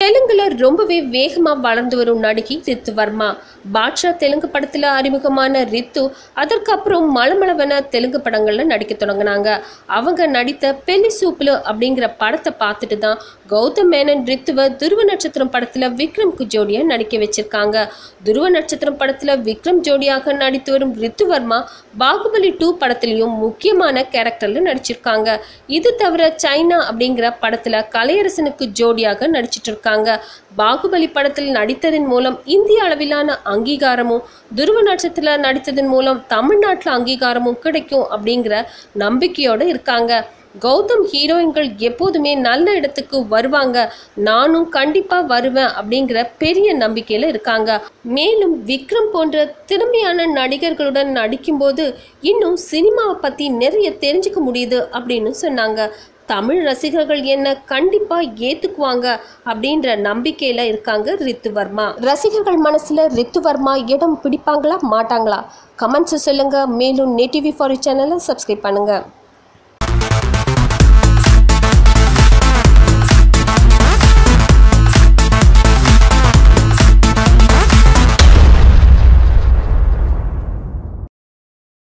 தெலுங்குல ரொம்பவே வேகமா வளர்ந்து வரும் நடிகை ரித்து வர்மா. பாட்ஷா தெலுங்கு படத்துல அறிமுகமான ரித்து அதற்கப்புறம் மளமளவென தெலுங்கு படங்கள்ல நடிக்க தொடங்கினாங்க. அவங்க நடித்த பெல்லி சூப்புல அப்படிங்கிற படத்தை பார்த்துட்டு தான் கௌதம் மேனன் ரித்துவை துருவ நட்சத்திரம் படத்துல விக்ரம்க்கு ஜோடியா நடிக்க வச்சிருக்காங்க. துருவ நட்சத்திரம் படத்துல விக்ரம் ஜோடியாக நடித்து வரும் ரித்து வர்மா பாகுபலி 2 படத்திலையும் முக்கியமான கேரக்டர்ல நடிச்சிருக்காங்க. இது தவிர சைனா அப்படிங்கிற படத்துல கலையரசனுக்கு ஜோடியாக நடிச்சிட்டு இருக்காங்க. பாகுபலி படத்தில் நடித்ததன் மூலம் இந்திய அளவிலான அங்கீகாரமும், துருவ நட்சத்திரத்தில் நடித்ததன் மூலம் தமிழ்நாட்டில் அங்கீகாரமும் கிடைக்கும் அப்படிங்கிற நம்பிக்கையோடு இருக்காங்க. கௌதம் ஹீரோயின்கள் எப்போதுமே நல்ல இடத்துக்கு வருவாங்க, நானும் கண்டிப்பா வருவேன் அப்படிங்கிற பெரிய நம்பிக்கையில இருக்காங்க. மேலும் விக்ரம் போன்ற திறமையான நடிகர்களுடன் நடிக்கும்போது இன்னும் சினிமாவை பத்தி நிறைய தெரிஞ்சுக்க முடியுது அப்படின்னு சொன்னாங்க. தமிழ் ரசிகர்கள் என்ன கண்டிப்பா ஏத்துக்குவாங்க அப்படின்ற நம்பிக்கையில இருக்காங்க ரித்து வர்மா. ரசிகர்கள் மனசுல ரித்து வர்மா இடம் பிடிப்பாங்களா மாட்டாங்களா? கமெண்ட்ஸ் சொல்லுங்க. மேலும் நேட்டிவி ஃபார் யூ சேனலை சப்ஸ்கிரைப் பண்ணுங்க.